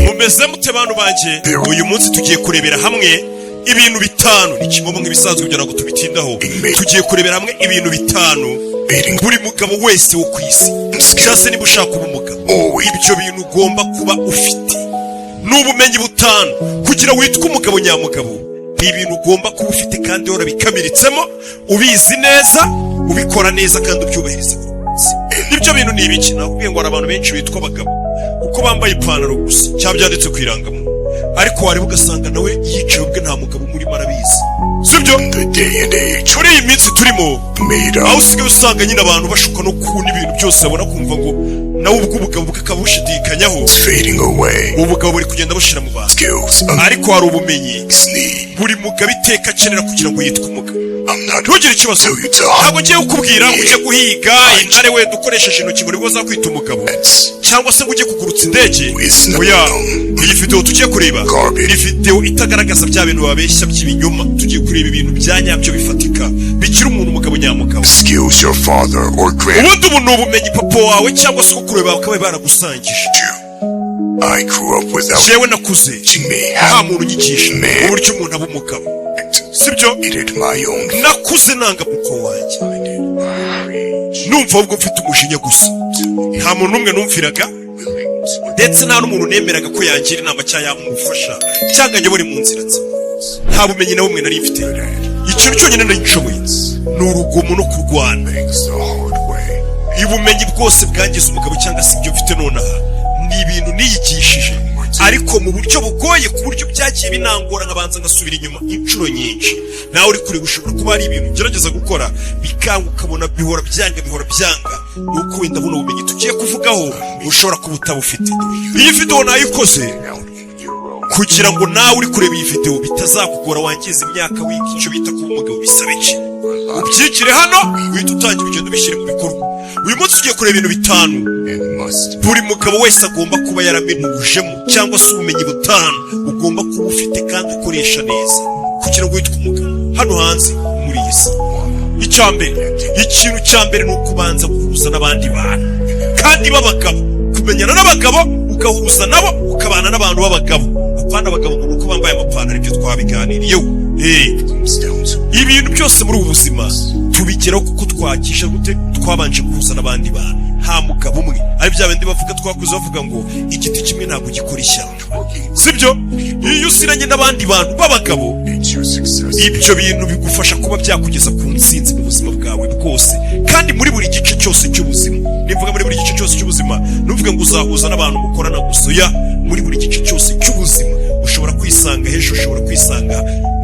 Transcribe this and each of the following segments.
mumeze mute bantu banje? Uyu munsi tugiye kurebera hamwe ibintu bitanu, ni kimwe nk'ibisanzwe kugira ngo tubitindaho. Tugiye kurebera hamwe ibintu bitanu buri mugabo wese wo kwisi, cyase niba ushaka kuba umugabo, ibyo bintu ugomba kuba ufite n'ubumenyi butanu kugira witwe umugabo nyamugabo. Ni ibintu ugomba kuba ufite kandi uhora bikamiritsemo, ubizi neza, ubikora neza kandi ubyubahiriza. Ibyo bintu ni ibiki? Nakubwiye ngo hari abantu benshi bitwa abagabo kuko bambaye ipantaro gusa cyangwa byanditse ku irangamuntu, ariko wareba ugasanga nawe yicaye ubwe nta mugabo umurimo arabizi, sibyo? Muri iyi minsi turimo aho usigaye usanga nyine abantu bashuka no kubona ibintu byose babona, kumva ngo nawe ubwo ubugabo bukaba bushidikanyaho, ubugabo buri kugenda bushira mu bantu. Ariko hari ubumenyi buri mugabo iteka akenera kugira ngo yitwe umugabo. Ntugire ikibazo, ntabwo ngiye kukubwira ngo ujye guhiga intare wenda ukoresheje intoki ngo nibwo uzakwita umugabo, cyangwa se ngo ujye kugurutsa indege. Oya, iyi video tugiye kureba ni video itagaragaza bya bintu babeshya by'ibinyoma. Tugiye kureba ibintu bya nyabyo bifatika bikira umuntu umugabo nyamugabo. Ubundi ubu ni ubumenyi papa wawe cyangwa se ukuru bawe bakaba baragusangije. Jewe nakuze nta muntu unyigisha uburyo umuntu aba umugabo, sibyo? Nakuze nanga muko wanjye, numva ahubwo mfite umujinya gusa. Nta muntu n'umwe numviraga, ndetse nta n'umuntu nemeraga ko yangira inama cyangwa yamufasha cyangwa njye buri mu nzira nzi. Nta bumenyi na bumwe nari mfite. Ikintu cyonyine nagishoboye ni urugomo no kurwana. Ubumenyi bwose bwangiza umugabo cyangwa se ibyo mfite nonaha ni ibintu niyigishije, ariko mu buryo bugoye, ku buryo byagiye binangora nkabanza ngasubira inyuma inshuro nyinshi. Nawe uri kure ushobora kuba ari ibintu ugerageza gukora bikanga ukabona bihora byanga. Nuko wenda buno bumenyi tugiye kuvugaho ushobora kuba utabufite. Iyi video nayikoze kugira ngo nawe uri kureba iyi video bitazakugora wangiza imyaka wiki icyo bita kuba umugabo bisaba iki. Ubyikire hano uhita utangira ugenda ubishyire mu bikorwa. Uyu munsi tugiye kureba ibintu bitanu buri mugabo wese agomba kuba yaramenujemo, cyangwa se ubumenyi butanu ugomba kuba ufite kandi ukoresha neza kugira ngo witwe umugabo hano hanze muri iyi si. Ikintu cya mbere ni ukubanza guhuza n'abandi bantu kandi b'abagabo, kumenyana n'abagabo ugahuza nabo ukabana n'abantu b'abagabo. Apana abagabo ngo uko bambaye amapantaro, ibyo twabiganiriyeho. Ibintu byose muri ubu buzima tubigeraho kuko twakisha gute? Twabanje guhuza n'abandi bantu. Nta mugabo umwe, ari bya bindi bavuga twakuze bavuga ngo igiti kimwe ntabwo gikora ishyamba, sibyo? Iyo usiranye n'abandi bantu b'abagabo, ibyo bintu bigufasha kuba byakugeza ku ntsinzi mu buzima bwawe bwose, kandi muri buri gice cyose cy'ubuzima. Nivuga muri buri gice cyose cy'ubuzima nuvuga ngo uzahuza n'abantu mukorana gusa, oya, muri buri gice cyose cy'ubuzima ushobora kwisanga hejuru, ushobora kwisanga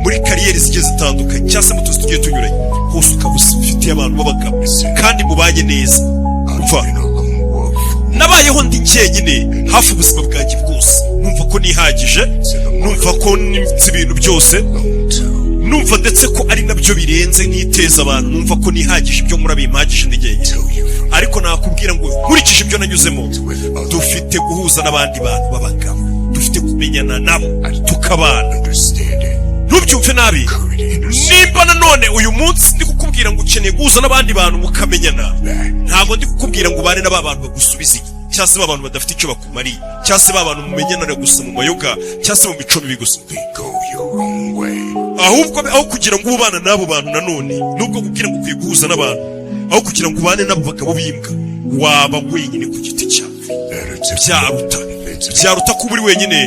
muri kariyeri zigiye zitandukanye, cyangwa se mu tuzi tugiye tunyuranye, hose ukaba ufitiye abantu b'abagabo kandi mubanye neza. Nabayeho ndi cyenyine hafi ubuzima bwanjye bwose, numva ko nihagije, numva ko nzi ibintu byose, numva ndetse ko ari nabyo birenze nkiteza abantu, numva ko nihagije, ibyo nkora bimpagije ndi jyenyine. Ariko nakubwira ngo nkurikije ibyo nanyuzemo, dufite guhuza n'abandi bantu b'abagabo, dufite kumenyana nabo tukabana. Ntubyumve nabi, nimba nanone uyu munsi ndi kukubwira ngo ukeneye guhuza n'abandi bantu mukamenyana, ntabwo ndi kukubwira ngo ubane n'aba bantu bagusubiza cyangwa se ba bantu badafite icyo bakumariye, cyangwa se ba bantu mumenyana gusa mu mayoga cyangwa se mu mico mibi gusa. Ahubwo aho kugira ngo ubana n'abo bantu nanone, nubwo kubwira ngo ukwiye guhuza n'abantu, aho kugira ngo ubane n'abo bagabo b'imbwa, waba wenyine ku giti cyawe. Byaruta kuba uri wenyine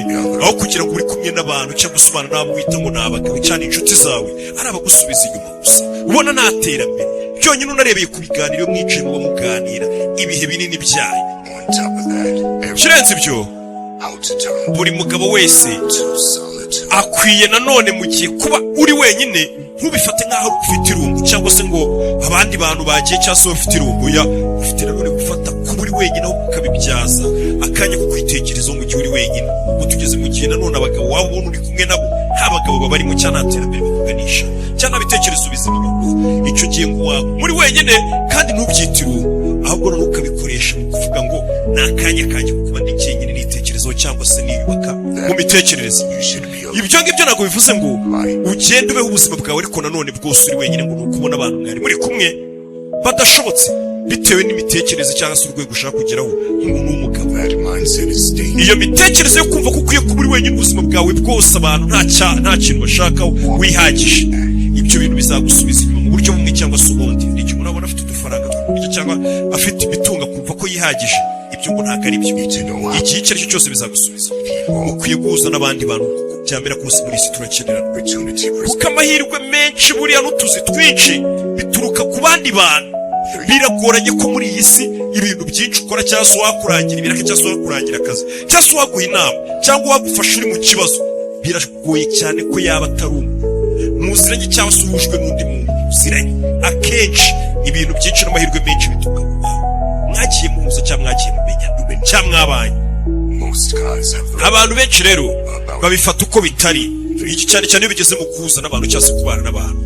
aho kugira ngo uri kumwe n'abantu cyangwa usubana n'abo wita ngo ni abagabo cyane inshuti zawe ari abagusubiza inyuma gusa. Ubona nta terambere byonyine unarebeye ku biganiro mwicaye muba muganira ibihe binini byayo. Kirenze ibyo, buri mugabo wese akwiye nanone mu gihe kuba uri wenyine ntubifate nk'aho ufite irungu cyangwa se ngo abandi bantu bagiye cyangwa se bafite irungu. Ya ufite nanone gufata kuba uri wenyine aho ukabibyaza akanya ko kwitekerezaho mu gihe uri wenyine. Ubwo tugeze mu gihe nanone abagabo waba ubona uri kumwe nabo nta bagabo babarimo cyangwa nta terambere bakuganisha cyangwa bitekerezo bizima. Icyo gihe ngo waba muri wenyine kandi ntubyite irungu, ahubwo nanone ukabikoresha mu kuvuga ngo ni akanya kanjye ko kuba ndi cyenyine nitekerezaho cyangwa se niyubaka mu mitekerereze. Ibyo ngibyo ntabwo bivuze ngo ugende ubeho ubuzima bwawe ariko nanone bwose uri wenyine, ngo ni ukubona abantu mwari muri kumwe badashobotse. bitewe n'imitekerereze cyangwa se urwego ushaka kugeraho nk'umuntu w'umugabo. Iyo mitekerereze yo kumva ko ukwiye kuba uri wenyine ubuzima bwawe bwose, abantu nta kintu bashakaho wihagije, ibyo bintu bizagusubiza inyuma mu buryo bumwe cyangwa se ubundi. Igihe umuntu abona afite udufaranga two kurya cyangwa afite imitungo akumva ko yihagije, ibyo ngo ntabwo ari byo. Igihe icyo ari cyo cyose bizagusubiza. Ukwiye guhuza n'abandi bantu byambera kose muri isi turakenera, kuko amahirwe menshi buriya n'utuzi twinshi bituruka ku bandi bantu. Biragoranye ko muri iyi si ibintu byinshi ukora cyangwa se wakurangira ibiraka cyangwa se wakurangira akazi cyangwa se waguha inama cyangwa wagufasha uri mu kibazo, biragoye cyane ko yaba atari muziranye cyangwa se uhujwe n'undi muntu muziranye. Akenshi ibintu byinshi n'amahirwe menshi bituruka ku bantu mwagiye muhuza cyangwa mwagiye mumenya cyangwa mwabanye. Abantu benshi rero babifata uko bitari, iki cyane cyane iyo bigeze mu guhuza n'abantu cyangwa se kubana n'abantu.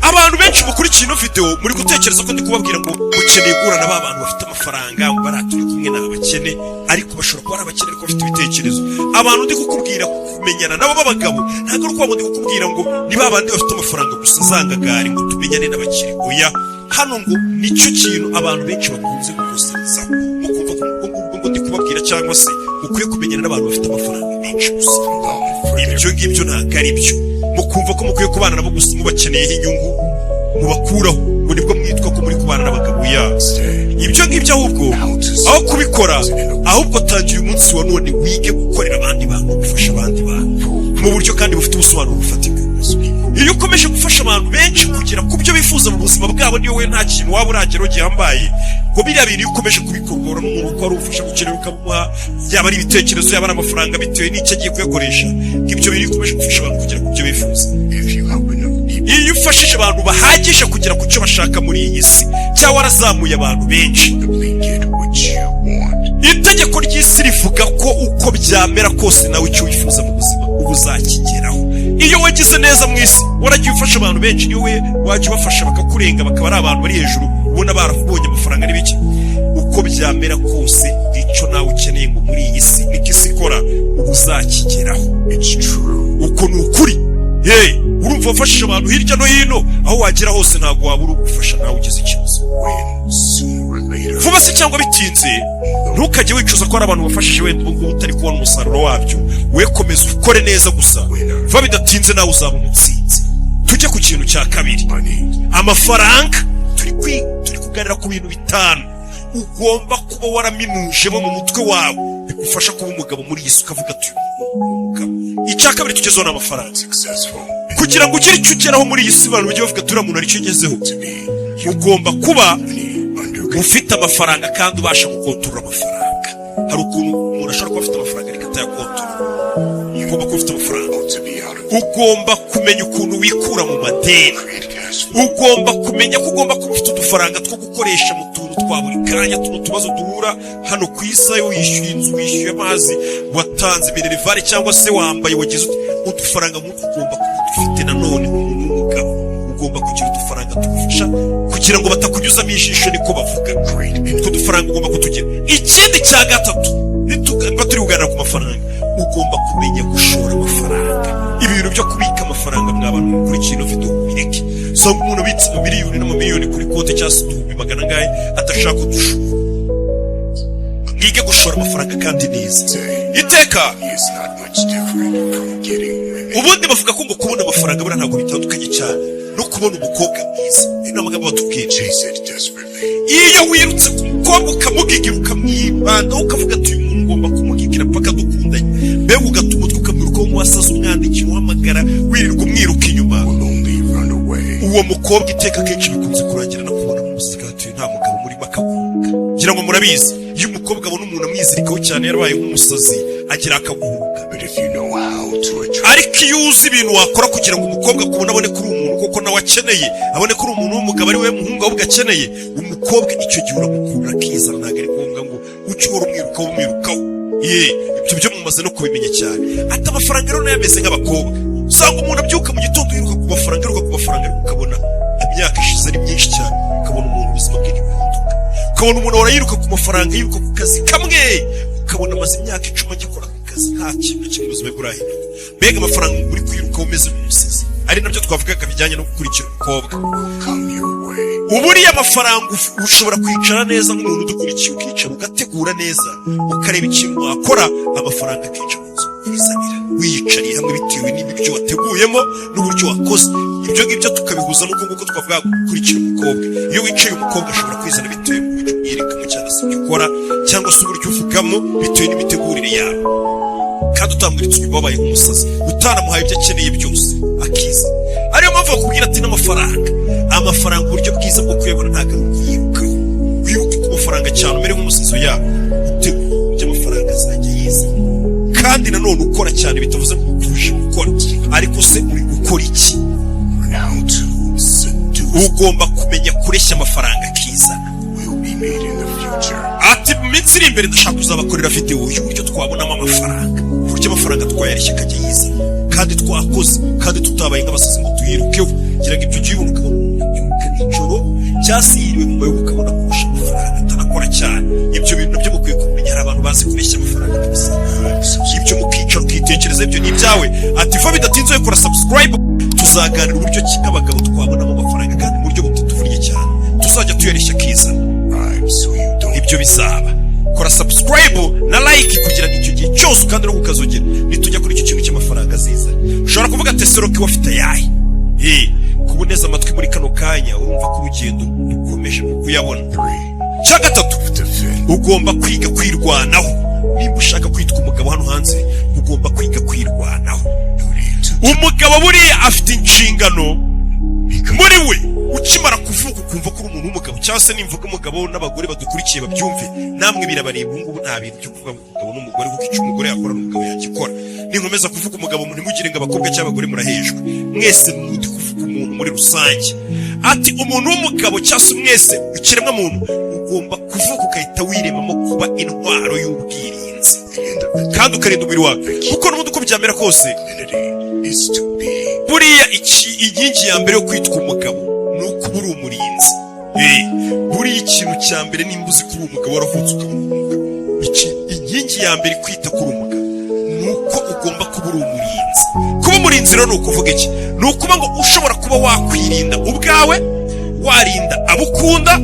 Abantu benshi mukurikiye ino video muri gutekereza ko ndi kubabwira ngo mukeneye guhura na ba bantu bafite amafaranga, ngo baraturi kumwe n'abakene, ariko bashobora kuba ari abakene ariko bafite ibitekerezo. Abantu ndi kukubwira kumenyana nabo b'abagabo ntabwo ari uko ndi kukubwira ngo ni ba bandi bafite amafaranga gusa zangagari ngo tumenyane n'abakiri. Oya, hano ngo nicyo kintu abantu benshi bakunze gukosereza mu kumva ngo ndi kubabwira cyangwa se ukwiye kumenyana n'abantu bafite amafaranga menshi gusa. Ibyo ngibyo ntabwo ari byo. Mukumva ko mukwiye kubana nabo gusa mubakeneyeho inyungu mubakuraho, ngo nibwo mwitwa ko muri kubana n'abagabo. Ibyo ngibyo ahubwo aho kubikora, ahubwo tangira uyu munsi wa none wige gukorera abandi bantu, gufasha abandi bantu mu buryo kandi bufite ubusobanuro bufatika. Iyo ukomeje gufasha abantu benshi kugera ku byo bifuza mu buzima bwabo, niyo we nta kintu waba urageraho gihambaye, ngo biriya bintu iyo ukomeje kubikora n'umuntu ko ari ufasha gukenera ukamuha, yaba ari ibitekerezo yaba ari amafaranga bitewe n'icyo agiye kuyakoresha, ibyo bintu ukomeje gufasha abantu kugera ku byo bifuza. Iyo ufashije abantu bahagije kugera ku cyo bashaka muri iyi si, cyangwa warazamuye abantu benshi, itegeko ry'isi rivuga ko uko byamera kose nawe icyo wifuza mu buzima uba uzakigeraho. Iyo wagize neza mu isi, waragiye ufasha abantu benshi, niyo we wajya ubafasha bakakurenga, bakaba ari abantu bari hejuru ubona barabonye amafaranga n'ibiki, uko byamera kose icyo nawe ukeneye ngo muri iyi si niko isi ikora uba uzakigeraho. Uko ni ukuri. Urumva wafashije abantu hirya no hino, aho wagera hose ntabwo waba uri gufasha nawe ugize ikibazo. Vuba se cyangwa bitinze, ntukajye wicuza ko hari abantu bafashije wenda ubu ngubu utari kubona umusaruro wabyo. We komeza ukore neza gusa, vuba bidatinze nawe uzaba umutsinzi. Tujye ku kintu cya kabiri, amafaranga. Turi kuganira ku bintu bitanu ugomba kuba waraminujemo mu mutwe wawe bigufasha kuba umugabo muri iyi si, ukavuga ati icya kabiri tugezeho n'amafaranga. Kugira ngo ugire icyo ugeraho muri iyi si, abantu bajya bavuga turiya muntu aricyo ugezeho, ugomba kuba ufite amafaranga kandi ubasha gukontorora amafaranga. Hari ukuntu umuntu ashobora kuba afite amafaranga ariko atayakontorora. Ugomba kuba ufite amafaranga. Ugomba kumenya ukuntu wikura mu madeni. Ugomba kumenya ko ugomba kuba ufite udufaranga two gukoresha mu tuntu twa buri kanya, tuno tubazo duhura hano ku isi. Ayo wishyuye inzu, wishyuye amazi, watanze minerivare cyangwa se wambaye, wagize udufaranga nk'uko ugomba kuba ufite. Nanone umuntu w'umugabo ugomba kugira udufaranga tugufasha kugira ngo batakunyuzamo ijisho, niko bavuga. Utwo dufaranga ugomba kutugira. Ikindi cya gatatu, nitugamba turi kuganira ku mafaranga, ugomba kumenya gushora amafaranga. Ibintu byo kubika amafaranga mw'abantu mukurikiye ino video bireke. So umuntu abitse miliyoni n'amamiliyoni kuri konti cyangwa se 200 ngahe adashaka kudushora. Mwige gushora amafaranga kandi neza. Iteka ubundi bavuga ko ngo kubona amafaranga bura ntabwo bitandukanye cyane no kubona umukobwa mwiza. Ino magambo batubwiye, iyo wirutse ku mukobwa ukamugigira ukamwibanda ukavuga ati uyu muntu ngomba kumugigira paka dukundanye, mbega ugatuma utwe ukamwiruka wo wasaza umwandikira uhamagara wirirwa umwiruka inyuma, uwo mukobwa iteka kenshi bikunze kurangira no kubona mu muzika atuye nta mugabo muri makaguhuka. Ngira ngo murabizi, iyo umukobwa abona umuntu amwizirikaho cyane yarabaye nk'umusazi agira akaguhuka. Ariko iyo uzi ibintu wakora kugira ngo umukobwa akubone abone kuri umuntu kuko nawe akeneye, abone kuri umuntu w'umugabo ari we muhungu ahubwo akeneye, umukobwa icyo gihe uramukura akiza. Ntabwo ari ngombwa ngo uce uhora umwirukaho. Ibyo byo mumaze no kubimenya cyane. Ati amafaranga rero nayo ameze nk'abakobwa. Usanga umuntu abyuka mu gitondo yiruka ku mafaranga, ariko ukabona imyaka ishize ari myinshi cyane, ukabona umuntu ubuzima bwe ntibuhinduka. Ukabona umuntu ahora yiruka ku mafaranga, yiruka ku kazi kamwe, ukabona amaze imyaka 10 agikora ku kazi, nta kintu kimwe ubuzima bwe burahinduka. Mbega amafaranga uri kwiruka umeze nk'umusizi. Ari nabyo twavugaga bijyanye no gukurikira umukobwa. uburiya amafaranga ushobora kwicara neza nk'umuntu udukurikiye ukicara ugategura neza ukareba ikintu wakora amafaranga akinjira mu nzu ibizanira wiyicariye hamwe bitewe n'ibyo wateguyemo n'uburyo wakoze ibyo ngibyo tukabihuza n'uko nguko twavuga gukurikira umukobwa iyo wicaye umukobwa ashobora kwizana bitewe n'uburyo yerekamo cyangwa se ibyo ukora cyangwa se uburyo uvugamo bitewe n'imitegurire yawe kandi utamwiritse unyuma wabaye nk'umusazi utanamuhaye ibyo akeneye byose akiza ariyo mpamvu bakubwira ati amafaranga uburyo bwiza bwo kuyabona ntabwo wiruke ku mafaranga cyane umere nk'umusazi yabo utegura uburyo amafaranga azajya yiza kandi nanone ukora cyane bitavuze ngo utuje gukora ariko se uri gukora iki ugomba kumenya kureshya amafaranga akizana ati mu minsi iri imbere ndashaka kuzabakorera videwo y'uburyo twabonamo amafaranga uburyo amafaranga twayareshya akajya yiza kandi twakoze kandi tutabaye nk'abasazi ngo tuyirukeho kugira ngo ibyo ugiye ubona ukabona ubyuka nijoro cyangwa se yiriwe mu mayobo ukabona kurusha amafaranga atanakora cyane ibyo bintu nabyo mukwiye kumenya hari abantu bazi kureshya amafaranga ibyo mukicara ukitekereza ibyo ni ibyawe ati va bidatinze kora subscribe tuzaganira uburyo ki nk'abagabo twabonamo amafaranga kandi mu buryo butatuvunye cyane tuzajya tuyareshya akizana ibyo bizaba kora subscribe na like kugira ngo icyo gihe cyose kandi no kukazogera nitujya kuri icyo kintu cy'amafaranga aziza ushobora kuvuga ati seroki wafite yayi kuboneza amatwi muri kano kanya urumva ko urugendo rukomeje mu kuyabona cya gatatu ugomba kwiga kwirwanaho nimba ushaka kwitwa umugabo hano hanze ugomba kwiga kwirwanaho umugabo buriya afite inshingano muri we ukimara kuvuga ukumva ko uri umuntu w'umugabo cyangwa se nimvuga umugabo n'abagore badukurikiye babyumve namwe birabareba ubu ngubu nta bintu byo kuvuga umugabo n'umugore kuko icyo umugore yakora n'umugabo yagikora ninkomeza kuvuga umugabo ntimugire ngo abakobwa cyangwa abagore murahejwe mwese muti kuvuga umuntu muri rusange ati umuntu w'umugabo cyangwa se mwese ikiremwa muntu ugomba kuvuga ukahita wiremamo kuba intwaro y'ubwirinzi kandi ukarinda umubiri wawe kuko n'ubundi uko byamera kose buriya inkingi ya mbere yo kwitwa umugabo ni ukuba uri umurinzi buriya ikintu cya mbere nimba uzi ko uri umugabo waravutse ukaba umugabo inkingi ya mbere kwita kuri umugabo ni uko ugomba kuba uri umurinzi kuba umurinzi rero ni ukuvuga iki ni ukuba ngo ushobora kuba wakwirinda ubwawe warinda abo ukunda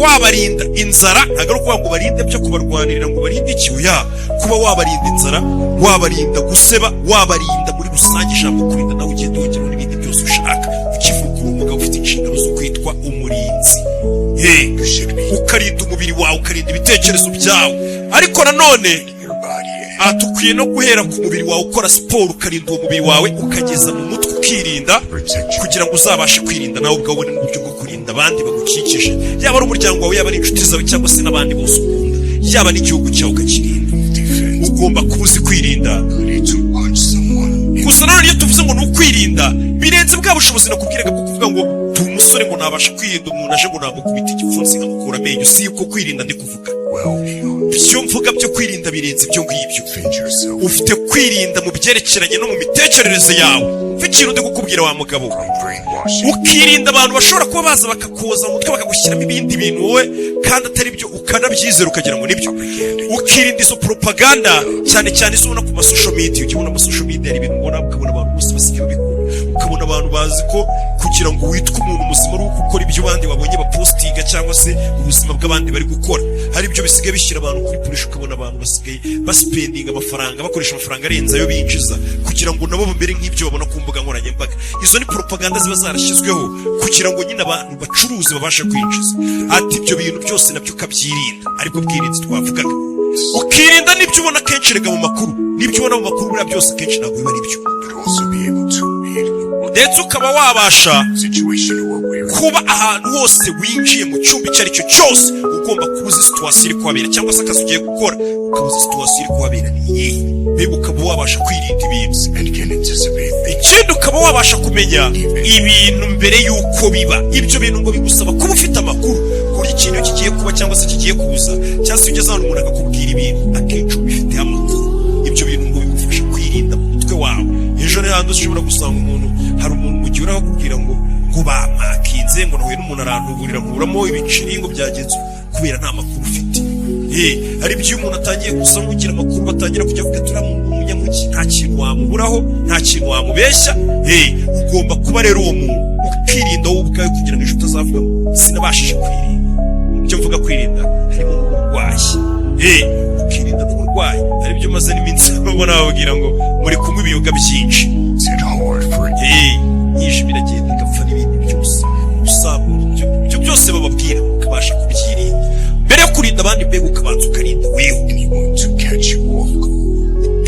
wabarinda inzara ntabwo ari ukuvuga ngo barinde byo kubarwanirira ngo barinde ikibuya kuba wabarinda inzara wabarinda guseba wabarinda muri rusange ijambo kurinda nawe ugenda wongeraho n'ibindi byose ushaka ukivuga uri umugabo ufite inshingano zo kwitwa umurinzi ukarinda umubiri wawe ukarinda ibitekerezo byawe ariko nanone tukwiye no guhera ku mubiri wawe ukora siporo ukarinda uwo mubiri wawe ukageza mu mutwe ukirinda kugira ngo uzabashe kwirinda nawe ubwawe n'uburyo bwo kurinda abandi bagukikije yaba ari umuryango wawe yaba ari inshuti zawe cyangwa se n'abandi bose ukunda yaba n'igihugu cyawe ukakirinda ugomba kuba uzi kwirinda gusa nanone iyo tuvuze ngo ni ukwirinda birenze bwa bushobozi nakubwiraga bwo kuvuga ngo tu umusore ngo nabasha kwirinda umuntu aje ngo namukubita igipfunsi nkamukura amenyo si uko kwirinda ndi kuvuga byo mvuga byo kwirinda birenze ibyo ngibyo ufite kwirinda mu byerekeranye no mu mitekerereze yawe ikintu ndi kukubwira wa mugabo ukirinda abantu bashobora kuba baza bakakoza mu mutwe bakagushyiramo ibindi bintu wowe kandi atari byo ukanabyizera ukagira ngo nibyo ukirinda izo propaganda cyane cyane izo ubona ku masosho media ujya ubona amasosho media ari ibintu ubona ukabona abantu bose basigaye babikora ukabona abantu bazi ko kugira ngo witwe umuntu muzima ari gukora ibyo abandi babonye bapostinga cyangwa se ubuzima bw'abandi bari gukora hari ibyo bisigaye bishyira abantu kuri purisha ukabona abantu basigaye baspendinga amafaranga bakoresha amafaranga arenze ayo binjiza kugira ngo nabo bambere nk'ibyo babona ku mbuga nkoranyambaga izo ni propaganda ziba zarashyizweho kugira ngo nyine abantu bacuruze babashe kwinjiza ati ibyo bintu byose nabyo ukabyirinda ariko bwirinzi twavugaga ukirinda n'ibyo ubona kenshi rega mu makuru n'ibyo ubona mu makuru buriya byose kenshi ntabwo biba ari byo ndetse ukaba wabasha kuba ahantu hose winjiye mu cyumba icyo ari cyo cyose ugomba kuba uzi situwasiyo iri kuhabera cyangwa se akazi ugiye gukora ukaba uzi situwasiyo iri kuhabera ni iyihe mbega ukaba wabasha kwirinda ibintu ikindi ukaba wabasha kumenya ibintu mbere y'uko biba ibyo bintu ngo bigusaba kuba ufite amakuru kuri ikintu kigiye kuba cyangwa se kigiye kuza cyangwa se ugeze ahantu umuntu akakubwira ibintu akenshi ubifiteho amakuru ibyo bintu ngo bigufasha kwirinda mu mutwe wawe ejo rero ushobora gusanga umuntu hari umuntu mu gihe urakubwira ngo bamakinze ngo nahuye n'umuntu arantuburira nkuramo ibiciri ngo byagenze kubera nta makuru ufite hari ibyo umuntu atangiye gusa nk'ugira amakuru batangira kujya kuvuga turi mu munyamugi, nta kintu wamuburaho, nta kintu wamubeshya. Ugomba kuba rero uwo muntu ukirinda wowe ubwawe kugira ngo ejo utazavuga sinabashije kwirinda. Icyo mvuga kwirinda harimo uburwayi, ukirinda n'uburwayi. Hari ibyo maze n'iminsi babona bababwira ngo muri kunywa ibiyoga byinshi, nyinshi biragenda igapfa n'ibindi byose, ibyo byose bababwira ukabasha kubyirinda. Mbere yo kurinda abandi mbega ukabanza ukarinda wewe.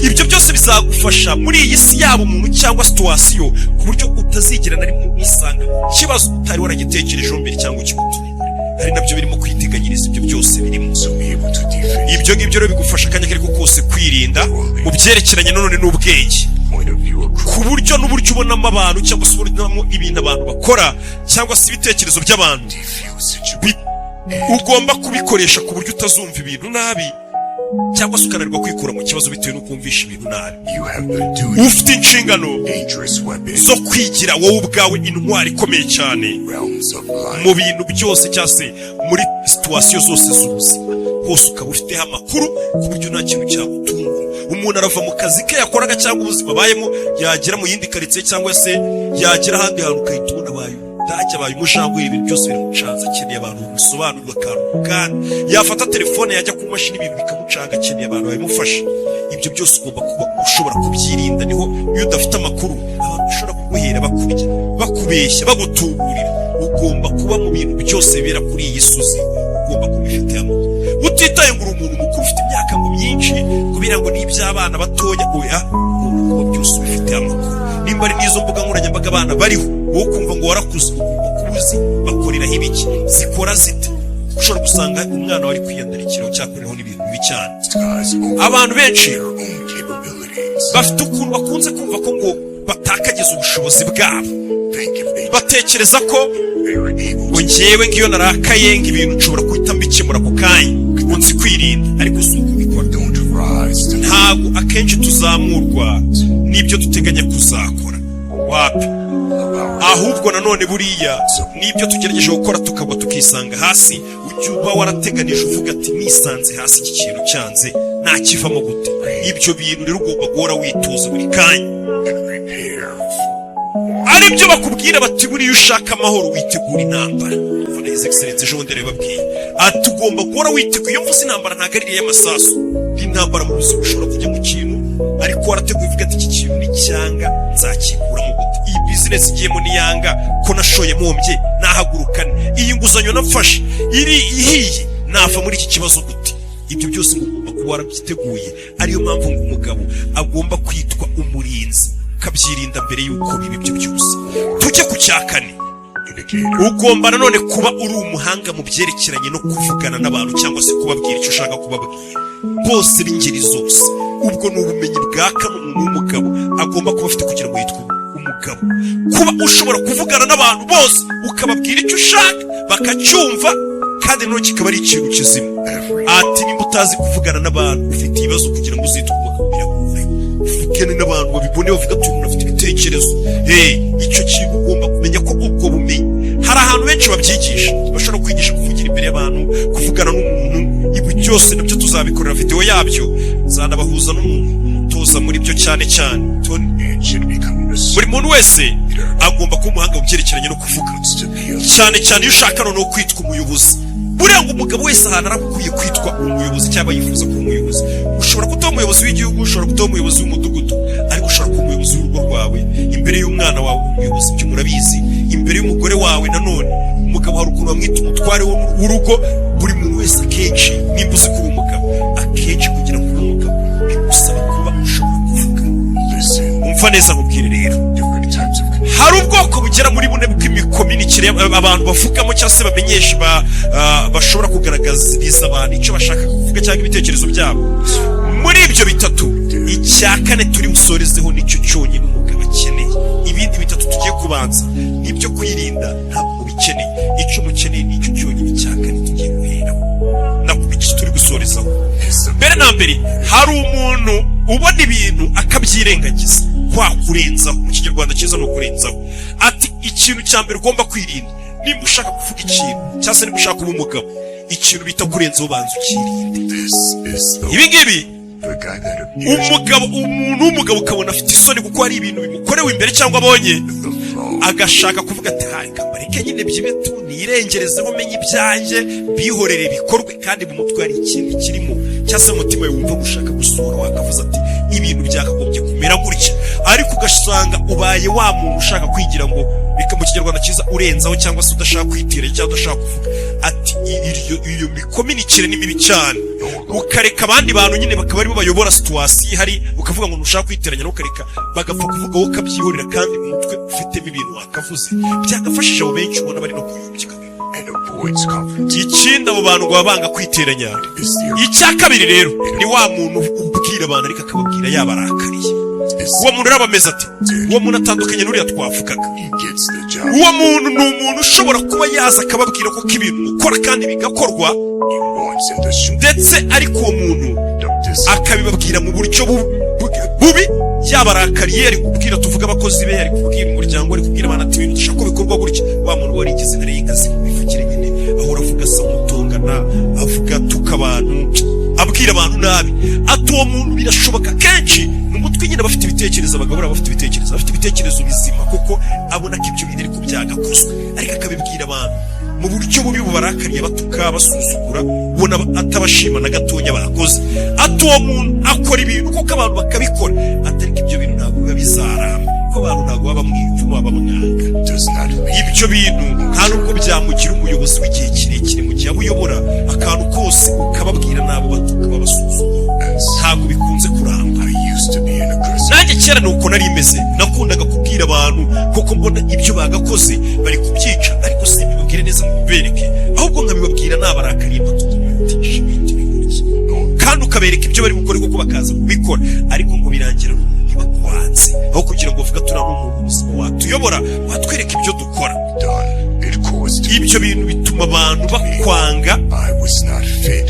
Ibyo byose bizagufasha muri iyi si yaba umuntu cyangwa situwasiyo, ku buryo utazigera na rimwe wisanga ikibazo utari waragitekerejeho mbere cyangwa ukigutuye. Hari nabyo birimo kwiteganyiriza, ibyo byose birimo. Ibyo ngibyo rero bigufasha akanya kariko kose kwirinda mu byerekeranye none n'ubwenge, ku buryo n'uburyo ubonamo abantu cyangwa se ubonamo ibintu abantu bakora cyangwa se ibitekerezo by'abantu, ugomba kubikoresha ku buryo utazumva ibintu nabi cyangwa se ukananirwa kwikura mu kibazo bitewe no kumvisha ibintu nabi. Ufite inshingano zo kwigira wowe ubwawe intwari ikomeye cyane mu bintu byose cyangwa se muri situwasiyo zose z'ubuzima hose, ukaba ufiteho amakuru ku buryo nta kintu cyagutunga. Umuntu arava mu kazi ke yakoraga cyangwa ubuzima abayemo, yagera mu yindi karitsiye cyangwa se yagera ahandi hantu ukahita ubona abaye ndajya abaye umujangwe. Ibintu byose biramucanza, akeneye abantu bamusobanurira akantu kandi yafata telefone yajya ku mashini ibintu bikamucanga, akeneye abantu babimufasha. Ibyo byose ugomba kuba ushobora kubyirinda. Niho iyo udafite amakuru abantu bashobora kuguhera bakurya, bakubeshya, bagutuburira. Ugomba kuba mu bintu byose bibera kuri iyi suzi, ugomba kubifite amakuru, utitaye ngo uri umuntu mukuru ufite imyaka ngo myinshi kubera ngo n'iby'abana batoya. Oya, ugomba kuba byose ubifite amakuru. Nimba ari n'izo mbuga nkoranyambaga abana bariho, wowe ukumva ngo warakuze, ukuzi bakoreraho ibiki, zikora zite? Ushobora gusanga umwana wari kwiyandarikiraho cyakoreho n'ibintu bibi cyane. Abantu benshi bafite ukuntu bakunze kumva ko ngo batakagize ubushobozi bwabo, batekereza ko ngo njyewe ngiyo narakaye ngo ibintu nshobora guhita mbikemura ako kanya ngo nzi kwirinda, ariko si uko bikora. Ntabwo akenshi tuzamurwa n'ibyo duteganya kuzakora, wapi. Ahubwo nanone buriya n'ibyo tugerageje gukora tukagwa tukisanga hasi, ujya uba warateganije uvuga ati nisanze hasi iki kintu cyanze nakivamo gute? Ibyo bintu rero ugomba guhora witoza buri kanya. Ari byo bakubwira bati buriya ushaka amahoro witegura intambara. His Excellency Jean de babwiye ati ugomba guhora witeguye. Iyo mvuze intambara ntabwo ari y'amasasu, intambara mu buzima ushobora kujya mu kintu ariko warateguye uvuga ati iki kintu ni cyanga nzakikuramo gute, iyi business igiyemo ni yanga ko nashoye mpombye nahagurukane, iyi nguzanyo nafashe iri ihiye nava muri iki kibazo gute. Ibyo byose ugomba kuba warabyiteguye. Ariyo mpamvu ngo umugabo agomba kwitwa umurinzi, ukabyirinda mbere y'uko biba ibyo byose. Tujye ku cya kane, ugomba nanone kuba uri umuhanga mu byerekeranye no kuvugana n'abantu cyangwa se kubabwira icyo ushaka kubabwira, bose b'ingeri zose. Ubwo ni ubumenyi bwa kane umuntu w'umugabo agomba kuba afite kugira ngo yitwe umugabo, kuba ushobora kuvugana n'abantu bose ukababwira icyo ushaka bakacyumva, kandi nanone kikaba ari ikintu kizima. Ati nimba utazi kuvugana n'abantu ufite ibibazo kugira ngo uzitwe umugabo birakure. Uvugane n'abantu babibone bavuga ati umuntu afite ibitekerezo. Icyo kintu ugomba kumenya ko ubwo bumenyi hari ahantu benshi babyigisha, bashobora kwigisha kuvugira imbere y'abantu, kuvugana n'umuntu. Ibi byose nabyo tuzabikorera video yabyo, zanabahuza n'umutoza muri byo cyane cyane. Buri muntu wese agomba kuba umuhanga mu byerekeranye no kuvuga, cyane cyane iyo ushaka no kwitwa umuyobozi. Buriya ngo umugabo wese ahantu arakwiye kwitwa umuyobozi cyangwa yifuza kuba umuyobozi. Ushobora kuba umuyobozi w'igihugu, ushobora kuba umuyobozi w'umudugudu, ariko ushobora kuba umuyobozi w'urugo rwawe, imbere y'umwana wawe umuyobozi, ibyo murabizi, imbere y'umugore wawe. Nanone umugabo hari ukuntu bamwita umutware w'urugo. Buri muntu wese akenshi, nimba uzi kuba umugabo, akenshi kugira ngo ube umugabo bigusaba kuba ushobora kuvuga. Umva neza nkubwire rero, hari ubwoko bugera muri bune bw'imikominikire abantu bavugamo cyangwa se bamenyesha bashobora kugaragariza abantu icyo bashaka kuvuga cyangwa ibitekerezo byabo. Muri ibyo bitatu, icya kane turi busorezeho nicyo cyonyine umugabo akeneye. Ibindi bitatu tugiye kubanza nibyo kwirinda, ntabwo bikeneye. Icyo mukeneye nicyo cyonyine, icya kane tugiye guheraho nakubiki turi gusorezaho. Mbere na mbere, hari umuntu ubona ibintu akabyirengagiza, kwa kurenzaho. Mu Kinyarwanda cyiza no kurenzaho. Ati ikintu cya mbere ugomba kwirinda, nimba ushaka kuvuga ikintu cyangwa se nimba ushaka kuba umugabo, ikintu bita kurenzaho banza ukirinde. Ibi ngibi umuntu w'umugabo ukabona afite isoni kuko hari ibintu bimukorewe imbere cyangwa abonye agashaka kuvuga ati hanga bareke nyine byibetu nirengerezeho menye ibyanjye bihorere bikorwe, kandi mu mutwe hari ikintu kirimo cyase umutima we wumva gushaka gusura wakavuza ati ibintu byakagombye kumera gutya, ariko ugasanga ubaye wa muntu ushaka kwigira ngo bika mu kinyarwanda cyiza urenzaho cyangwa se udashaka kwitira cyangwa udashaka kuvuga ati iyo mikominikire ni mibi cyane, ukareka abandi bantu nyine bakaba aribo bayobora situation ihari, ukavuga ngo ntushaka kwiteranya n'ukareka bagapfa kuvuga wowe kabyihorera kandi mu mutwe ufitemo ibintu wakavuze byagafashije abo benshi ubona bari no kuyumvika. Ikindi abo bantu ngo babanga kwiteranya. Icya kabiri rero ni wa muntu ubwira abantu ariko akababwira yabarakariye. Uwo muntu arabameza ati uwo muntu atandukanye n'uriya twavugaga. Uwo muntu ni umuntu ushobora kuba yaza akababwira ko ibintu ukora kandi bigakorwa, ndetse ariko uwo muntu akabibabwira mu buryo bubi yabarakariye, ari kubwira tuvuga abakozi be, ari kubwira umuryango, ari kubwira abantu ati ibintu dushaka ko bikorwa gutya. Wa muntu warigize nari y'inkazi bifukire nyine ahora avuga asa nk'utongana, avuga tuka abantu, abwira abantu nabi. Ati uwo muntu birashoboka kenshi mu mutwe nyine bafite ibitekerezo, abagabo bafite ibitekerezo bizima kuko abona ko ibyo bintu ariko byagakozwe, ariko akabibwira abantu mu buryo bubi bubarakariye, batuka basuzugura, ubona atabashima na gatonya bakoze. Ati uwo muntu akora ibintu kuko abantu bakabikora, atariko ibyo bintu ntabwo biba bizaramba kuko abantu ntabwo baba mwivuma bamwanga. Ibyo bintu nta nubwo byamugira umuyobozi w'igihe kirekire mu gihe abuyobora akantu kose ukababwira nabo batuka babasuzugura, ntabwo bikunze kuramba. Nanjye kera nuko nari imeze, nakundaga kubwira abantu kuko mbona ibyo bagakoze bari kubyica, ariko simbibabwire neza ngo bereke, ahubwo nkabibabwira nabarakariye batukubitisha ibindi biguriki, kandi ukabereka ibyo bari gukora kuko bakaza kubikora, ariko ngo birangira ntibakwanze, aho kugira ngo uvuga turi n'umuntu ubuzima watuyobora watwereka ibyo dukora. Ibyo bintu bituma abantu bakwanga.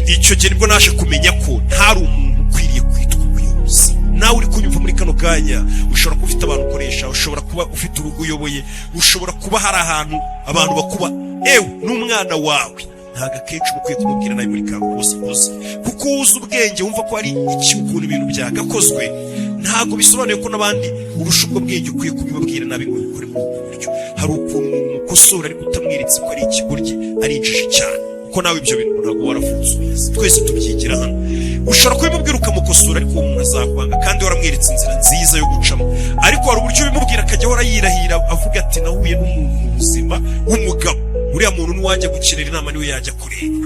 Icyo gihe nibwo naje kumenya ko ntari umuntu ukwiriye kwitwa umuyobozi. Nawe uri kunyumva muri kano kanya, ushobora kuba ufite abantu ukoresha, ushobora kuba ufite urugo uyoboye, ushobora kuba hari ahantu abantu bakuba ewe n'umwana wawe, ntago akenshi ukwiye kumubwira nabi muri kantu kose uzi, kuko uzi ubwenge wumva ko hari ukuntu ibintu byagakozwe, ntago bisobanuye ko n'abandi urusha ubwo bwenge ukwiye kubibabwira nabi ngo bikore mu buryo. Hari ukuntu umukosora ariko utamwiritse ko ari ikigoryi, ari injiji cyane, kuko nawe ibyo bintu ntabwo waravutse ubizi, twese tubyigira hano. Ushobora kubimubwira ukamukosora, ariko uwo muntu azakwanga kandi waramwiritse inzira nziza yo gucamo, ariko hari uburyo ubimubwira akajya ahora yirahira avuga ati nahuye n'umuntu mu buzima w'umugabo, uriya muntu n'uwajya gukenera inama niwe yajya kureba.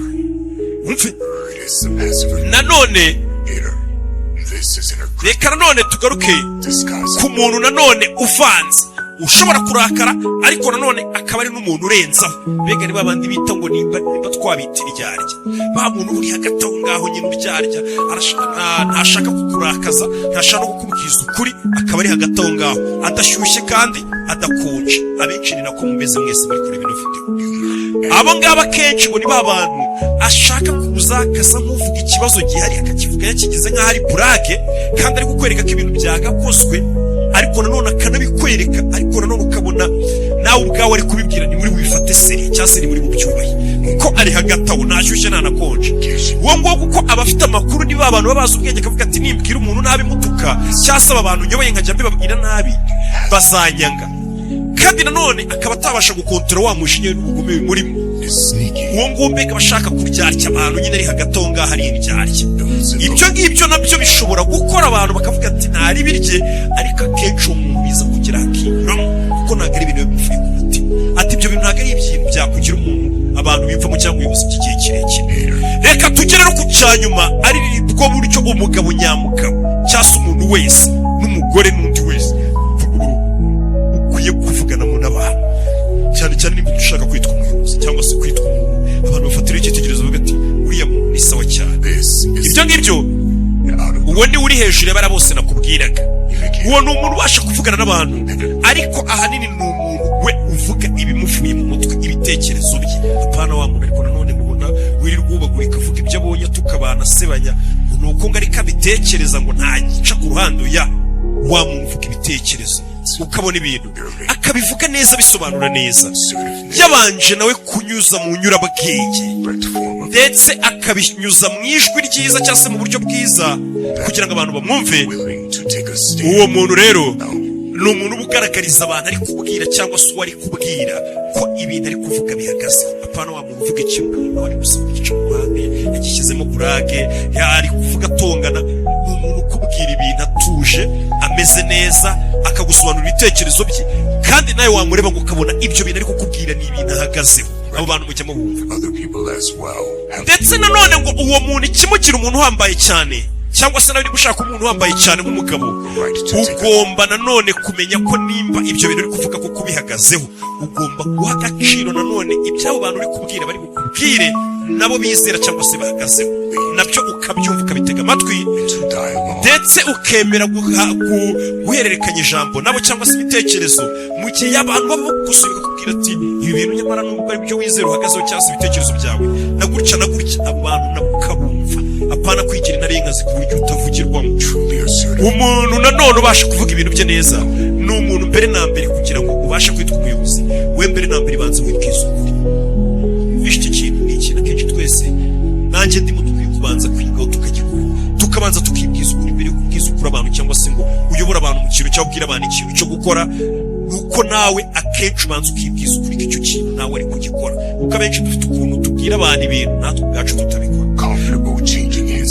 Nanone reka nanone tugaruke ku muntu nanone uvanze, ushobora kurakara ariko nanone akaba ari n'umuntu urenzaho. Mbega ni babandi bita ngo nimba twabita iryarya, ba muntu uri hagati aho ngaho nyine uryarya, ntashaka kukurakaza, ntashaka no kukubwiza ukuri, akaba ari hagati aho ngaho, adashyushye kandi adakonje. Abenshi ni nako mumeze mwese muri kuri bino video. Abo ngabo akenshi ngo ni ba bantu ashaka kuza akasa nk'uvuga ikibazo gihari, akakivuga yakigize nk'aho ari burage, kandi ari kukwereka ko ibintu byagakozwe, ariko nanone akanabikwereka, ariko nanone ukabona nawe ubwawe ari kubibwira ni muri bubifate seri cyangwa se ni muri bubyubahe, kuko ari hagati aho ntashyushye ntanakonje. Uwo nguwo kuko aba afite amakuru, niba abantu babaza ubwenge akavuga ati nimbwira umuntu nabi mutuka cyangwa se aba bantu nyoboye nkajya mbibabwira nabi bazanyanga, kandi nanone akaba atabasha gukontorora wa mushinye n'ubugome bimurimo. Uwo nguwo mbega bashaka kuryarya abantu nyine ari hagati aho ngaho ari iryarya. Ibyo ngibyo nabyo bishobora gukora abantu bakavuga ati ntari birye, ariko akenshi umuntu biza kugira akinyuramo kuko ntabwo ari ibintu bimuvuye ku mutima. Ati ibyo bintu ntabwo ari ibintu byakugira umuntu abantu bivamo cyangwa ubuyobozi by'igihe kirekire. Reka tugere no ku cyanyuma, ari bwo buryo umugabo nyamugabo cyangwa se umuntu wese n'umugore n'undi wese ukwiye kuvuganamo n'abantu, cyane cyane niba ushaka kwitwa umuyobozi cyangwa se kwitwa umuntu abantu bafatira icyitegererezo bavuga ati uriya muntu ni sawa cyane. Ibyo ngibyo uwo ni uri hejuru y'abara bose nakubwiraga. Uwo ni umuntu ubasha kuvugana n'abantu, ariko ahanini ni umuntu we uvuga ibimuvuye mu mutwe, ibitekerezo bye. Apana wa muntu ariko nanone mubona wirirwa ubagurika avuga ibyo abonye tukabana sebanya, nuko ngo ariko abitekereza ngo ntagica ku ruhande ya wa muntu uvuga ibitekerezo ukabona ibintu akabivuga neza bisobanura neza yabanje nawe kunyuza mu nyurabwenge ndetse akabinyuza mu ijwi ryiza cyangwa se mu buryo bwiza kugira ngo abantu bamwumve. Uwo muntu rero ni umuntu uba ugaragariza abantu ari kubwira cyangwa se uwo ari kubwira ko ibintu ari kuvuga bihagaze. Apana wa muntu uvuga ikintu ari gusaba igice kurage yagishyizemo kurage ari kuvuga atongana. Ni umuntu ukubwira ibintu atuje ameze neza akagusobanurira ibitekerezo bye kandi nawe wamureba ngo ukabona ibyo bintu ari kukubwira ni ibintu ahagazeho. Abo bantu mujya mubumva. Ndetse nanone ngo uwo muntu ikimugira umuntu uhambaye cyane cyangwa se nawe uri gushaka umuntu wambaye cyane nk'umugabo ugomba nanone kumenya ko nimba ibyo bintu uri kuvuga ko kubihagazeho ugomba guha agaciro nanone iby'abo bantu uri kubwira bari bukubwire nabo bizera cyangwa se bahagazeho nabyo ukabyumva ukabitega amatwi ndetse ukemera guhererekanya ijambo nabo cyangwa se ibitekerezo mu gihe y'abantu baba bagusubira bakubwira ati ibi bintu nyamara nubwo ari byo wizera uhagazeho cyangwa se ibitekerezo byawe na gutya abo bantu nabo ukabumva apana kwigira intarengazi ku buryo utavugirwamo. Umuntu nanone ubasha kuvuga ibintu bye neza ni umuntu mbere na mbere kugira ngo ubashe kwitwa umuyobozi we mbere na mbere ibanza wibwiza ukuri. Iki kintu ni ikintu akenshi twese nanjye ndimo dukwiye kubanza kwigaho tukabanza tukibwiza ukuri mbere yo kubwiza ukuri abantu cyangwa se ngo uyobora abantu mu kintu cyangwa ubwira abantu ikintu cyo gukora nuko nawe akenshi ubanza ukibwiza ukuri ko icyo kintu nawe ari kugikora kuko abenshi dufite ukuntu tubwira abantu ibintu natwe ubwacu tutabikora.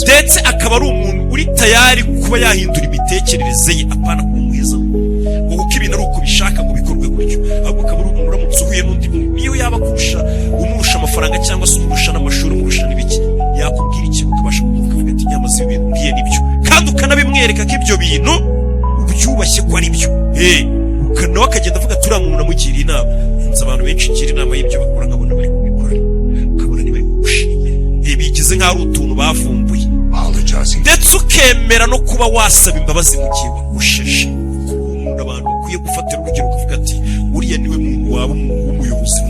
Ndetse akaba ari umuntu uri tayari kuba yahindura imitekerereze ye apana kumwiza ngo kuko ibintu ari uko bishaka ngo bikorwe gutyo ahubwo akaba ari umuntu uramutse uhuye n'undi muntu niyo yaba umurusha amafaranga cyangwa se umurusha n'amashuri umurusha n'ibiki yakubwira ikintu ukabasha kumva ukavuga ati nyamaze ibi bintu ngiye nibyo kandi ukanabimwereka ko ibyo bintu ubyubashye ko ari byo nawe akagenda avuga turiya muntu namugiriye inama. Nzi abantu benshi ngira inama y'ibyo bakora nkabona bari kubikora ukabona ni bari kugushimira bigize nk'aho ari utuntu bavumbuye ndetse ukemera no kuba wasaba imbabazi mu gihe wagusheje. Umuntu abantu bakwiye gufatira urugero ukavuga ati uriya niwe muntu waba umuyobozi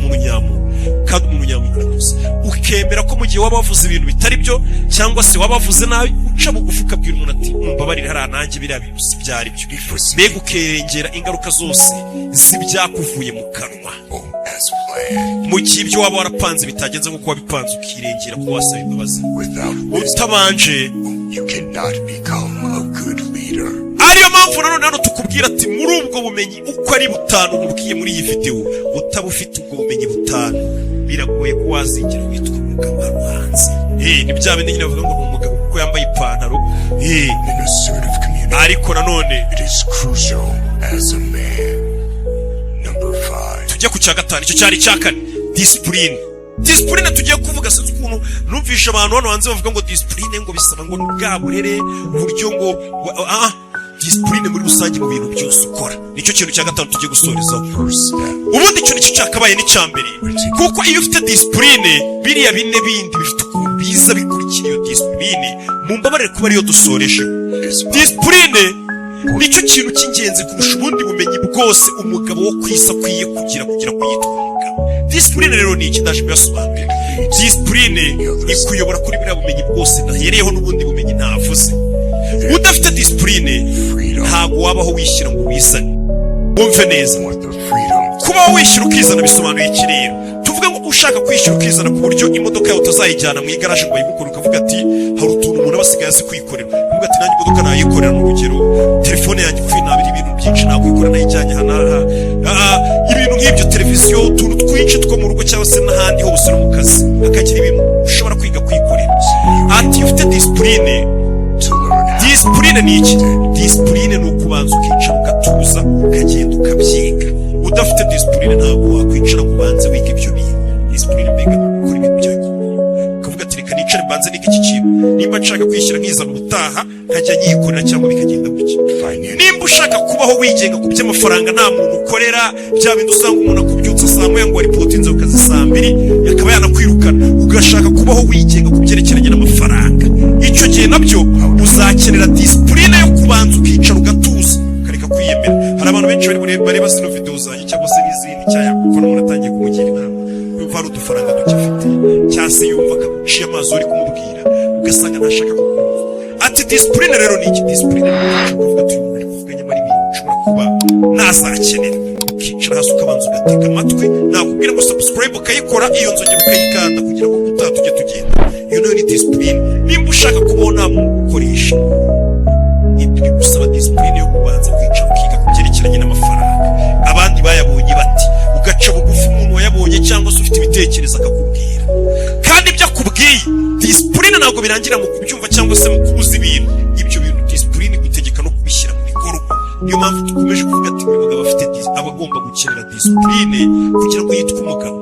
n'umunyamuntu kandi umunyamuntu arakuze ukemera ko mu gihe waba wavuze ibintu bitari byo cyangwa se waba wavuze nabi uca bugufi ukabwira umuntu ati mumbabarire hariya nanjye biriya bintu si byari byo mbega ukerengera ingaruka zose z'ibyakuvuye mu kanwa mu gihe ibyo waba warapanze bitagenze nk'uko wabipanze ukirengera ko wasaba imbabazi utabanje. Ariyo mpamvu nanone tukubwira ati muri ubwo bumenyi uko ari butanu nkubwiye muri iyi video utaba ufite ubwo bumenyi butanu biragoye ko wazigira witwa umugabo hanze. Ni bya bindi nyine bavuga ngo ni umugabo kuko yambaye ipantaro ariko nanone tujya ku cya gatanu icyo cyari icya kane discipline tugiye kuvuga sinzi ukuntu numvisha abantu hano hanze bavuga ngo discipline ngo bisaba ngo bwa burere uburyo ngo discipline muri rusange mu bintu byose ukora nicyo kintu cya gatanu tugiye gusorezaho. Ubundi icyo nicyo cyakabaye n'icya mbere kuko iyo ufite discipline biriya bine bindi bifite ukuntu biza bikurikira iyo discipline mu mbabarire kuba ariyo dusoreje. Discipline nicyo kintu cy'ingenzi kurusha ubundi bumenyi bwose umugabo wo kwisa akwiye kugira kuyitwa umugabo. Discipline rero ni iki ndaje kuyasobanurira. Discipline ikuyobora kuri biriya bumenyi bwose nahereyeho n'ubundi bumenyi navuze. Udafite discipline ntabwo wabaho wishyira ngo wisane. Wumve neza kuba wishyira ukizana bisobanuye iki rero? Tuvuga ngo ushaka kwishyura ukizana ku buryo imodoka yawe utazayijyana mu igaraje ngo bayigukore ukavuga ati hari utuntu umuntu aba asigaye azi kwikorera uvuga ati nanjye imodoka nayikorera n'urugero telefone yanjye ipfuye nabiri ibintu byinshi nakwikora nayijyanye aha ibintu nk'ibyo televiziyo utuntu twinshi two mu rugo cyangwa se n'ahandi hose no mu kazi akagira ibintu ushobora kwiga kwikorera. Ati ufite discipline ni iki? Discipline ni ukubanza ukicara ugatuza ukagenda ukabyiga. Udafite discipline ntabwo wakwicara ngo ubanze wiga ibyo bintu. Discipline mbega gukora ibintu byawe ukavuga ati reka nicare mbanze niga iki kintu nimba nshaka kwishyira nkizana ubutaha nkajya nyikorera cyangwa bikagenda gutya. Nimba ushaka kubaho wigenga ku by'amafaranga nta muntu ukorera bya bintu usanga umuntu akubyutsa saa moya ngo aripotinze ukazi saa mbiri yakaba yanakwirukana ugashaka kubaho wigenga ku byerekeranye n'amafaranga. Icyo gihe nabyo uzakenera discipline yo kubanza ukicara ugatuza ukareka kwiyemera. Hari abantu benshi bareba zino video zanjye cyangwa se n'izindi cyaya kuko n'umuntu atangiye kumugira inama yumva ari udufaranga duke afite cyangwa se yumva akaguciye amazi uri kumubwira ugasanga ntashaka kukumva. Ati discipline rero ni iki? Discipline kuvuga ati kuvuga nyamara ibintu ushobora kuba ntazakenera ukicara hasi ukabanza ugatega amatwi nakubwira ngo subscribe ukayikora iyo nzogera ukayikanda kugira ngo utatujye tugenda iyo nayo ni discipline nimba ushaka kubona mu gukoresha ibyo gusaba discipline yo kubanza kwica ukiga kubyerekeranye n'amafaranga abandi bayabonye bati ugaca bugufi umuntu wayabonye cyangwa se ufite ibitekerezo akakubwira kandi ibyo akubwiye discipline ntabwo birangira mu kubyumva cyangwa se mu kubuza ibintu ibyo bintu discipline gutegeka no kubishyira mu bikorwa niyo mpamvu dukomeje kuvuga ati uyu mugabo afite abagomba gukenera discipline kugira ngo yitwe umugabo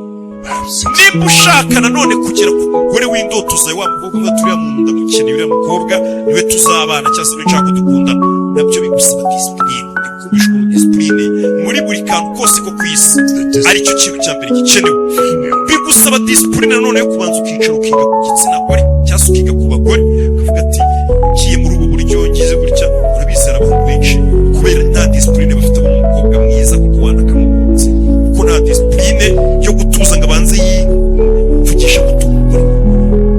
nimba ushaka nanone kugera ku mugore w'indoto zawe wa mukobwa ngo turiya muntu ndamukeneye uriya mukobwa niwe tuzabana cyangwa se nshaka dukundana nabyo bigusaba discipline bikubishwa mu discipline muri buri kantu kose ko kwisi aricyo kintu cya mbere gikenewe bigusaba discipline nanone yo kubanza ukicara ukiga ku gitsina gore cyangwa se ukiga ku bagore ukavuga ati ngiye muri ubu buryo ngize gutya urabizera abantu benshi kubera nta discipline bafite mu mukobwa mwiza kuko wanakamukunze kuko nta discipline yo gutuza ngo abanze yivugisha gutumugore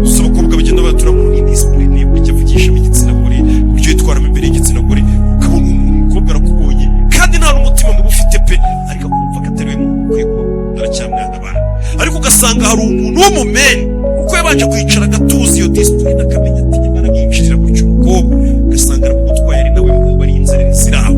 gusa abakobwa bagenda batura mu discipline burya avugisha mu gitsina gore buryo yitwaramo imbere y'igitsina gore ukabona umukobwa arakubonye kandi nta n'umutima mubi ufite pe ariko akumva ko atari we mukwiye kuba aracyamwana abana ariko ugasanga hari umuntu w'umumeni kuko yabanje kwicara agatuza iyo discipline akamenya ati nyamara yinjirira mu cy'umukobwa ugasanga aramutwaye ari nawe mu bari inzerere ziraho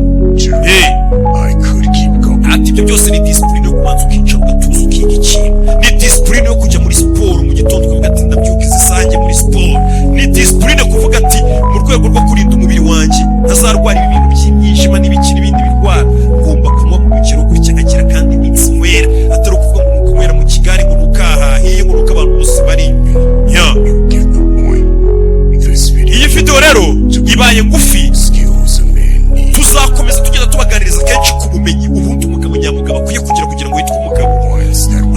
ati ibyo byose ni discipline yo kubanza ukicara ugatuza ukiga ikintu ni discipline yo kujya muri siporo mu gitondo ukavuga ati ndabyuka izisange muri siporo ni discipline kuvuga ati mu rwego rwo kurinda umubiri wanjye ntazarwara ibintu by'imyijima n'ibiki n'ibindi birwara ngomba kunywa ku rugero gutya nkagira kandi iminsi nwera atari ukuvuga ngo nuko nwera mu kigari ngo nukahahiye ngo nuko abantu bose bari iyi video rero ibaye ngufi tuzakomeza tugenda tubaganiriza kenshi ku bumenyi ubundi umugabo nyamugabo akwiye kugira ngo yitwe umugabo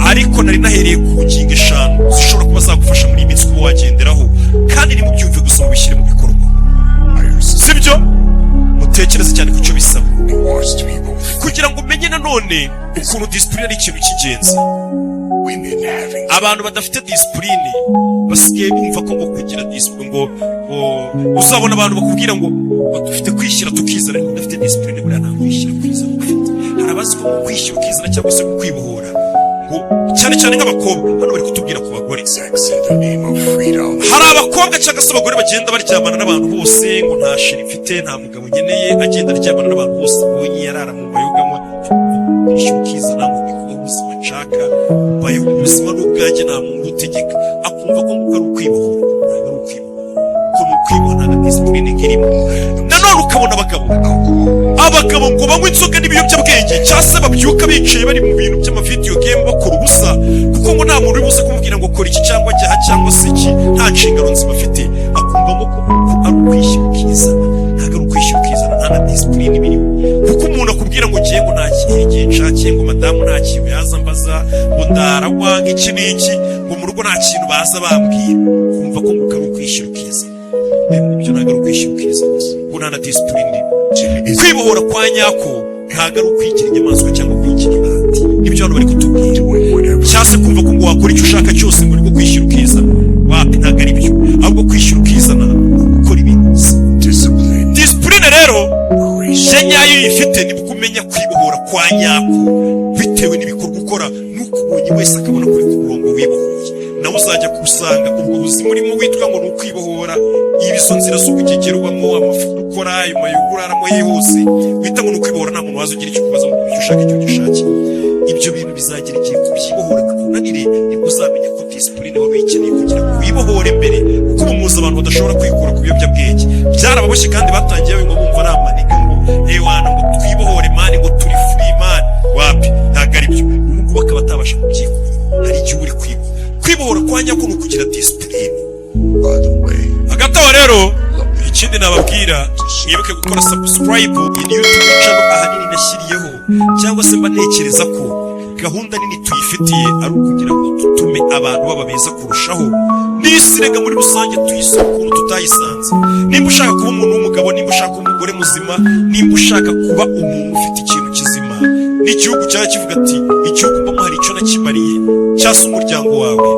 ariko nari nahereye ku ngingo 5 zishobora kuba zagufasha muri iminsi kuba wagenderaho kandi ni mu byumve gusa mubishyire mu bikorwa sibyo mutekereze cyane ku cyo bisaba kugira ngo umenye nanone ukuntu discipline ari ikintu cy'ingenzi abantu badafite discipline basigaye bumva ko ngo kugira discipline ngo uzabona abantu bakubwira ngo dufite kwishyira tukizana udafite discipline buriya nta kwishyira kwizana ufite hari abazi ko kwishyira ukizana cyangwa se kwibohora ngo cyane cyane nk'abakobwa hano bari kutubwira ku bagore hari abakobwa cyangwa se abagore bagenda baryamana n'abantu bose ngo nta sheri mfite nta mugabo nkeneye agenda aryamana n'abantu bose abonye yarara mu mayogamo kwishyira ukizana ngo bikore ubuzima nshaka bayeho ubuzima n'ubwanjye nta muntu utegeka akumva ko ari ukwibohora kwibona discipline ngirimo nanone ukabona abagabo ngo banywe inzoga n'ibiyobyabwenge cyangwa se babyuka bicaye bari mu bintu by'amavideo game bakora ubusa kuko ngo nta muntu uri buze kumubwira ngo kora iki cyangwa jyaha cyangwa se iki nta nshingano nzima afite akumva ngo ari ukwishyura ukizana ntabwo ari ukwishyura ukizana nta na discipline birimo kuko umuntu akubwira ngo ngiye ngo nta kintu nshakiye ngo madamu nta kintu yaza mbaza ngo ndaragwa iki n'iki ngo mu rugo nta kintu baza bambwira kumva ko ngo ari ukwishyura ukizana ibyo ntabwo ari ukwishyura ukizana ngo nta na discipline kwibohora kwa nyako ntabwo ari ukwigira inyamaswa cyangwa kwigira ibati nibyo hano bari kutubwira cyangwa se kumva ko ngo wakora icyo ushaka cyose ngo uri kwishyura ukizana wapi ntabwo ari byo ahubwo kwishyura ukizana gukora ibintu discipline rero ya nyayo uyifite nibwo umenya kwibohora kwa nyako bitewe n'ibikorwa ukora nuko ubonye wese akabona kuri ku murongo wibohoye nawe uzajya kusanga ubwo buzima urimo witwa ngo ni ukwibohora ibizo nzira z'ubugegero ubamo amafuta ukora ayo mayugu uraramo hose wita ngo ni ukwibohora nta muntu waza ugira icyo kubaza ngo icyo ushaka icyo gishakiye ibyo bintu bizagira igihe kubyibohora kakunanire nibwo uzamenya ko discipline waba uyikeneye kugira ngo wibohore mbere kuko umuzi abantu badashobora kwikura ku biyobyabwenge byarababoshye kandi batangiye ngo bumva ari amaniga ngo ewana ngo twibohore mani ngo turi free man wapi ntabwo ari byo ubu bakaba batabasha kubyikura hari igihe uri kwibohora kwa nyako ni ukugira discipline hagati aho rero ikindi nababwira mwibuke gukora subscribe iyi YouTube channel ahanini nashyiriyeho cyangwa se mba ntekereza ko gahunda nini tuyifitiye ari ukugira ngo dutume abantu baba beza kurushaho n'isirega muri rusange tuyisaba ukuntu tutayisanze nimba ushaka kuba umuntu w'umugabo nimba ushaka kuba umugore muzima nimba ushaka kuba umuntu ufite ikintu kizima n'igihugu cyaba kivuga ati igihugu mbamo hari icyo nakimariye cyangwa se umuryango wawe